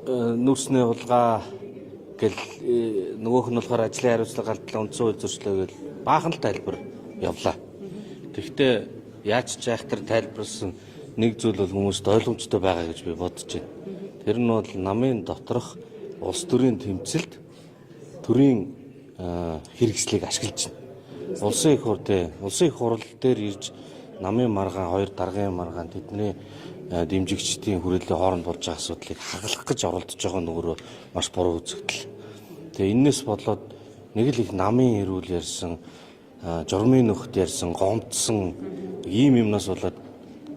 Нүүрсний хулгай гэл нөгөөх нь болохоор ажлын хариуцлага галдлаа үндсэн хууль зөрчлөө гэл баахан л тайлбар явлаа. Тэгэхдээ яаж ч айхтар тайлбарлсан нэг зүйл бол хүмүүст ойлгомжтой байгаа гэж би бодож байна. Тэр нь бол намын доторх улс төрийн тэмцэлд төрийн хэрэгслийг ашиглаж байна. Улсын их хурал дээр ирж намын маргаан, хоёр даргын маргаан тэдний дэмжигчдийн хүрээлэн хооронд болж байгаа асуудлыг хагалах гэж оролдож байгаа нөгөө маш буруу үзэгдэл. Тэгээ энэс болоод нэг л их намын эрүүл ярьсан, журмын нөхд ярьсан, гомдсон ийм юмнаас болоод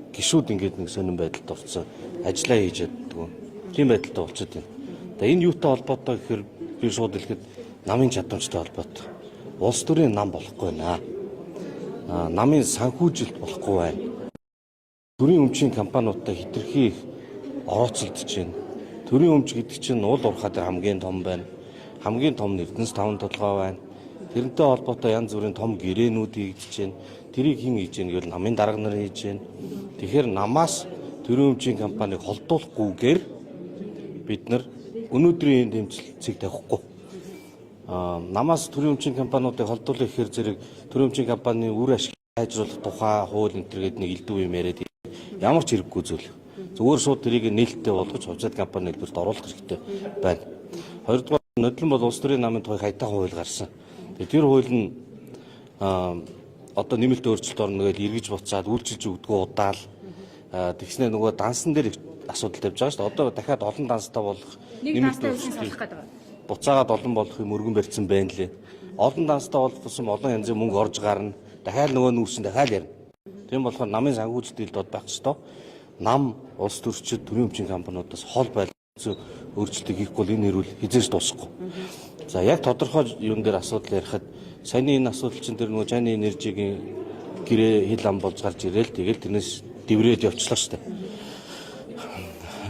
гişүүд ингээд нэг сонирн байдалд орсон, ажиллаа хийж яддаг. Тийм байдалтай болчиход байна. Тэгээ энэ юутай холбоотой гэхээр би шууд хэлэхэд намын чадамжтай холбоотой. Улс төрийн нам болохгүй байна. Намын санхүүжилт болохгүй байна. Төрийн өмчийн компаниудтай хэтэрхий их орооцолдож байна. Төрийн өмч гэдэг чинь уул уурхай дээр хамгийн том байна. Хамгийн том Эрдэнэс 5 толгой байна. Тэрнтэй холбоотой янз бүрийн том гэрээнүүд хийгдэж байна. Тэрийг хэн хийж байна гэвэл намын дарга нар хийж байна. Тэгэхээр намаас төрийн өмчийн компанийг холдуулахгүйгээр бид нар өнөөдрийн дэмжлэлцийг тавихгүй. Намаас төрийн өмчийн компаниудыг холдуулах гэхээр зэрэг төрийн өмчийн компанийн үр ашиг сайжруулах тухай хууль энэ төргээд нэг элдв юм яриад ямар ч хэрэггүй зүйл. Зүгээр шууд тэрийг нээлттэй болгож хувьцаат компани хэлбэрт оруулах хэрэгтэй байна. Хоёрдугаар нодлон бол улс төрийн намын тухай хайтаа хууль гарсан. Тэр хууль нь одоо нэмэлт өөрчлөлт орно гэж эргэж буцаад үйлчилж өгдөгөө удаал тэгснэ нөгөө дансан дээр асуудал тавьж байгаа шүү дээ. Одоо дахиад олон данстай болох нэмэлт өөрчлөлт буцаагаад олон болох юм өргөн барьсан байна лээ. Олон данстай болсон олон янзын мөнгө орж гарна. Дахиад нөгөө нүүрсэн дахиад ярина. Тийм болохоор намын санхүүжилт дод байх ёстой. Нам улс төрчид төрийн өмчийн компаниудаас хол байлцсан өөрчлөлтийг хийхгүй бол энэ хэрүүл хизээж дуусахгүй. За яг тодорхой юм дээр асуудал ярихад саяны энэ асуудал чинь тэр нөгөө Чайны энержигийн гэрээ хил ам болж гарч ирээл тэгэл тэрнээс дэврээд явчлаа шүү дээ.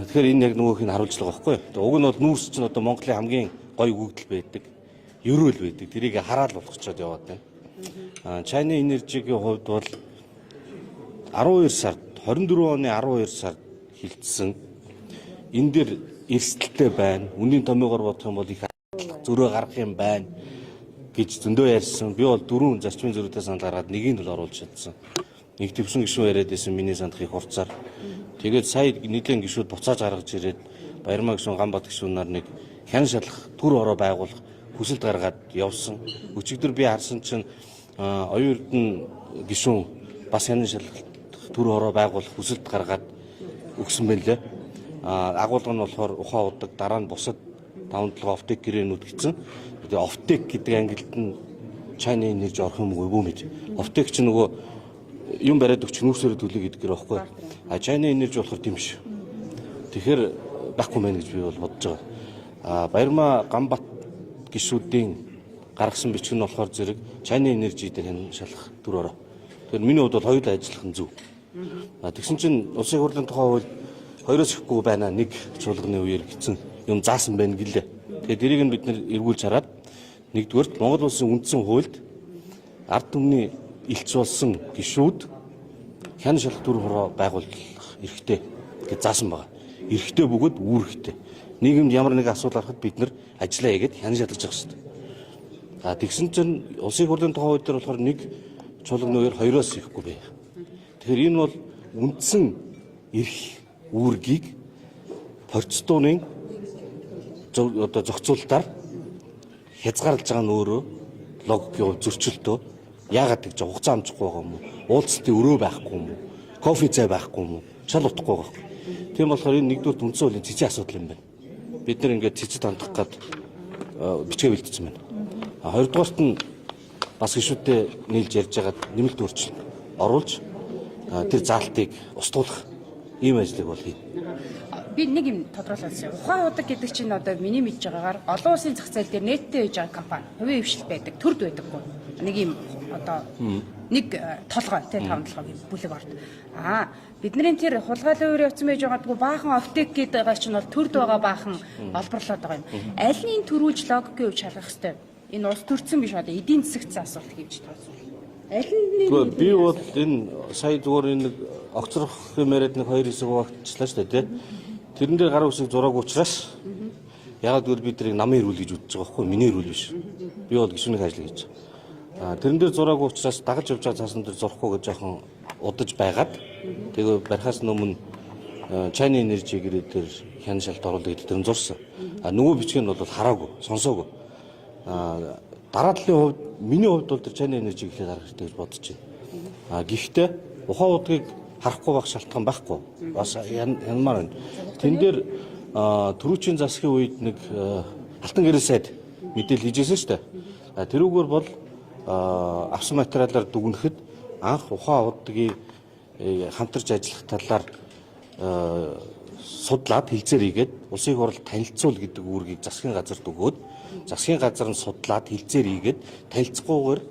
Тэгэхээр энэ яг нөгөөх нь харуулжлага байхгүй. Уг нь бол нүүрс чинь одоо Монголын хамгийн гоё өгөгдөл байдаг. Ерөөл байдаг. Тэрийг хараал болгочоод яваад байна. Чайны энержигийн хувьд бол 12 сард 24 оны 12 сард хилцсэн энэ дээр эрсдэлтэй байна. Үнийн томьёогоор бодох юм бол их зөрөө гарах юм байна гэж зөндөө ярьсан. Би бол 4 зарчмын зөрүүтэй санал гаргаад нэгийг л оруулж чадсан. Нэг төвсөн гишүүн яриад байсан миний сандах их хурцаар. Тэгээд сая нийлэн гишүүд буцааж гаргаж ирээд Баярмаа гишүүн Ганбат гишүүнаар нэг хян шалах төр ороо байгуулах хүсэлт гаргаад явсан. Өчигдөр би харсан чинь оюун эрдэнэ гишүүн бас хян шалах төр ороо байгуулах хүсэлт гаргаад өгсөн байна лээ. Агуулга нь болохоор ухаан удаг дараа нь бусад 5-7 офтек гэрээнүүд гэсэн. Тэгээ офтек гэдэг ангилд нь Чайны энержи орох юм уу мэд. Офтек чинь нөгөө юм бариад өгч нүүрсээр төлөе гэдэг гэр байхгүй. Чайны энержи болохоор тийм биш. Тэгэхээр байхгүй мэн гэж би бол бодож байгаа. Баярмаа Ганбат гишүүдийн гаргасан бичиг нь болохоор зэрэг Чайны энержи дээр хэн шалах төр ороо. Тэгэхээр миний хувьд бол хоёулаа ажиллах нь зөв. Тэгсэн чинь улсын хурлын тухай хууль хоёроос ихгүй байна. Нэг чуулганы үеэр гисэн юм заасан байна гэлээ. Тэгээд тэрийг нь бид нэр эргүүлж хараад нэгдүгээрт Монгол улсын үндсэн хуульд ард түмний илч болсон гишүүд хян шалах төр хороо байгуулах эрхтэй гэж заасан байгаа. Эрхтэй бөгөөд үүрэгтэй. Нийгэмд ямар нэг асуудал гарахад бид нар ажиллаа хийгээд хян шалгаж явах хэрэгтэй. Тэгсэн чинь улсын хурлын тухай хууль дээр болохоор нэг чуулганы үеэр хоёроос ихгүй бай. Тэгэхээр энэ бол үндсэн эрх үүргийг процедурын одоо зохицуулалтаар хязгаарлаж байгаа нь өөрөө логикийн зөрчилдөө яагаад гэж хугацаа амжихгүй байгаа юм уу? Уулзалтын өрөө байхгүй юм уу? Кофе цай байхгүй юм уу? Шал утахгүй байгаа юм. Тийм болохоор энэ нэгдүгээр үндсэн хуулийн цэцэн асуудал юм байна. Бид нар ингээд цэцэд хандах гад бичгээ бэлдсэн байна. Хоёрдугаарт нь бас гишүүдтэй нийлж ярьж байгаад нэмэлт өөрчлөлт оруулж тэр заалтыг устгуулах ийм ажлыг бол хийнэ. Би нэг юм тодруулсан. Ухаан удаг гэдэг чинь одоо миний мэдж байгаагаар олон улсын зах зээл дээр нэттэй хийж байгаа компани, хувийн хвшил байдаг, төрд байдаггүй. Нэг юм одоо нэг толгой тий 5-7 бүлэг орд. Бидний тэр хулгайлын үеэр явцсан байж байгаагүй баахан офтек гэдэг байгаа чинь бол төрд байгаа баахан олборлоод байгаа юм. Аль нь төрүүлж логикийн үе шалгах хэвээр. Энэ улс төрсөн биш одоо эдийн засагт асуулт хийж байгаа. Аль нь би бол энэ сая зүгээр энэ огцрох юм яриад нэг хоёр хэсэг багчлаа шүү дээ тий. Тэрэн дээр гар үсэг зураагүй учраас ягаад гэвэл бид тэрийг намын ирүүл гэж үзэж байгаа байхгүй миний ирүүл биш. Би бол гишүүний ажил хийж байгаа. Тэрэн дээр зураагүй учраас дагаж явж байгаа цаасан дээр зурхгүй гэж жоохон удаж байгаад тэгээ барихаас өмнө China Energy гэрээ дээр хян шалт оруулаад тэр нь зурсан. Нөгөө бичгийн бол хараагүй, сонсоогүй. Дараа талын хувьд миний хувьд бол тэр China Energy гэхээ гарах хэрэгтэй гэж бодож байна. Гэхдээ ухаан удгийг харахгүй байх шалтгаан байхгүй. Бас янмаар байна. Тэн дээр төрүүчийн засгийн үед нэг алтан гэрэл сайд мэдээлэл хийжсэн шүү дээ. Тэрүүгээр бол авсан материалаар дүгнэхэд анх ухаан удгийн хамтарч ажиллах талаар судлаад хилцээр хийгээд улсын их хурлд танилцуул гэдэг үүргийг засгийн газарт өгөөд засгийн газар нь судлаад хилцээр хийгээд танилцахгүйгээр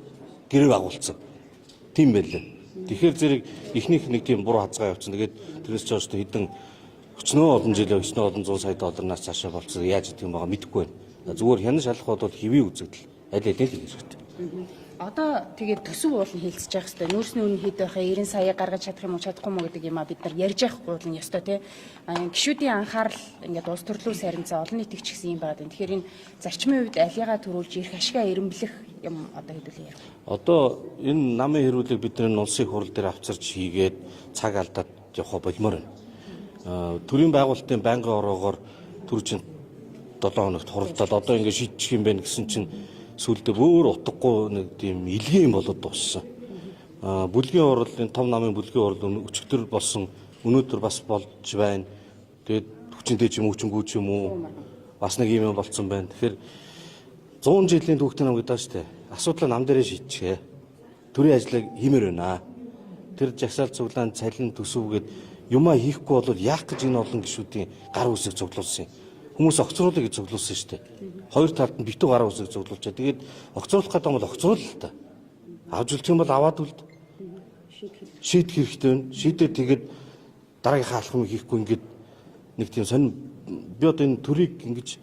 гэрээ байгуулсан. Тийм байлээ. Тэгэхээр зэрэг ихнийх нэг тийм буруу хазгаа явуулсан. Тэгээд тэрнээс ч өөртөө хэдэн өчнөө олон жил өчнөө олон 100 сая доллараас цаашаа болцсон. Яаж гэдэг юм байгаа мэдэхгүй байна. Зүгээр хянаж шалах бол хэвийн үзэгдэл аль аль л хэрэгтэй. Одоо тэгээд төсөв уулын хилцэж явах хэрэгтэй. Нүүрсний үнэ хэд байхаа 90 сая гаргаж чадах юм уу чадахгүй мó гэдэг юм а бид нар ярьж явах уулын ёстой тий. Гишүүдийн анхаарал ингээд улс төрлөө сарнцаа олон нийт ч гэсэн юм байна. Тэгэхээр энэ зарчмын үед алигаа төрүүлж ирэх ашгаа эрэмблэх юм одоо хэдүүлээ ярих. Одоо энэ намын хэрүүлэг бид нар улсын хурал дээр авчирч хийгээд цаг алдаад явах болмоор байна. Төрийн байгуулалтын байнгын ороогоор төрчин 7 хоногт хуралдаад одоо ингээд шийдчих юм байна гэсэн чинь сүүлдээ өөр утгагүй нэг тийм илгийн болоод дууссан. Бүлгийн хурлын том намын бүлгийн хурал өчигдөр болсон өнөөдөр бас болж байна. Тэгээд хүчинтэй ч юм уу хүчингүү ч юм уу бас нэг юм болцсон байна. Тэгэхээр 100 жилийн түүхтэн нам гэдэг шүү дээ. Асуудлаа нам дээрээ шийдчихээ. Төрийн ажлыг хиймээр байна. Тэр жагсаал цуглаан цалин төсөвгээд юмаа хийхгүй бол яах гэж энэ олон гишүүдийн гар үсэг цуглуулсан юм. Хүмүүс огцруулах гэж цуглуулсан шүү дээ. Хоёр талд нь битүү гараа үсэг цуглуулчаа. Тэгээд огцруулах гэдэг юм бол огцруул л та. Авж үлдэх юм бол аваад үлд. Шийдэх хэрэгтэй байна. Шийдээд тэгээд дараагийнхаа алхмыг хийхгүй ингээд нэг тийм сонь би одоо энэ төрийг ингэж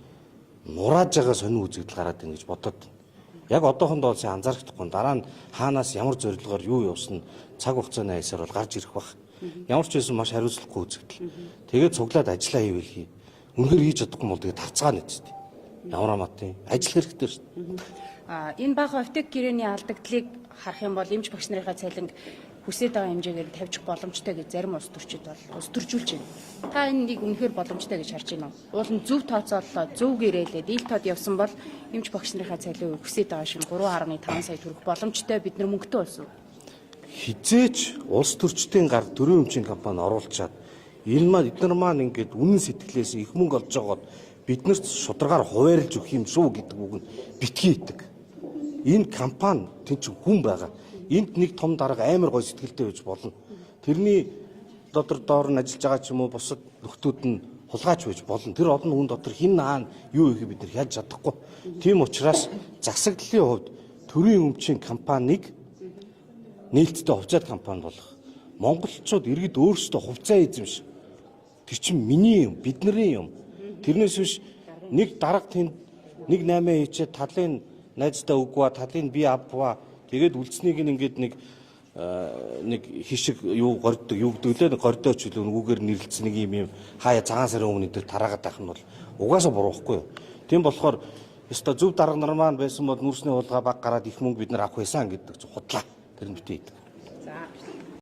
нурааж байгаа сонин үзэгдэл гараад байна гэж бодоод. Яг одоохондоо сайн анзаарахдаггүй. Дараа нь хаанаас ямар зорилгоор юу явсан цаг хугацааны аясаар бол гарч ирэх бах. Ямар ч байсан маш хариуцлагагүй үзэгдэл. Тэгээд цуглаад ажиллаа хийвэл хий. Үнэхээр хийж чадахгүй бол тэгээд тарцгаа нэцтэй. Ямар амттай ажил хэрэгтэй шүү дээ. Энэ бага оптик гэрээний алдагдлыг харах юм бол эмч багш нарын цалинг хүсэж байгаа хэмжээгээр тавьчих боломжтой гэж зарим улс төрчид бол улс төржүүлж байна. Та энийг үнэхээр боломжтой гэж харж байна уу? Уул нь зөв тооцооллоо, зөв гэрээлээд ил тод явсан бол эмч багш нарын цалин хүсэж байгаа шиг 3.5 сая төгрөг боломжтой бид нар мөнгөтэй болсон. Хизээч улс төрчдийн гар төрийн өмчийн компани оруулчаад энэ маань эдгээр маань ингээд үнэн сэтгэлээс их мөнгө олж байгаад биднэрт шударгаар хуваарлж өгөх юм шүү гэдэг үг нь битгий идэг. Энэ компани тэнцэн хүн байгаа. Энд нэг том дарга амар гой сэтгэлтэй байж болно. Тэрний доор нь ажиллаж байгаа ч юм уу бусад нөхдүүд нь хулгайч байж болно. Тэр олон хүн дотор хин наан юу ихийг бид нар хялж чадахгүй. Тийм учраас засаглалын хувьд төрийн өмчийн компанийг нээлттэй хувьцаат компани болох. Монголчууд иргэд өөрсдөө хувьцаа эзэмш. Тэр чинь миний юм, бидний юм. Тэрнээс биш нэг дарга тэнд 1.8 хийчээ талын найздаа өгваа, талын би авваа. Тэгээд үлдснийг ингээд нэг хишиг юу горддог, юу гэдгэлээ гордооч үлээ нүгээр нэрлэлцэн нэг юм хаяа цагаан сарын өмнө дээр тараагаад байх нь бол угаасаа буруу байхгүй юу. Тийм болохоор ёстой зөв дарга нар маань байсан бол нүүрсний хулгай баг гараад их мөнгө бид нар авах байсан гэдэг худлаа. Тэр нь битээ идэг.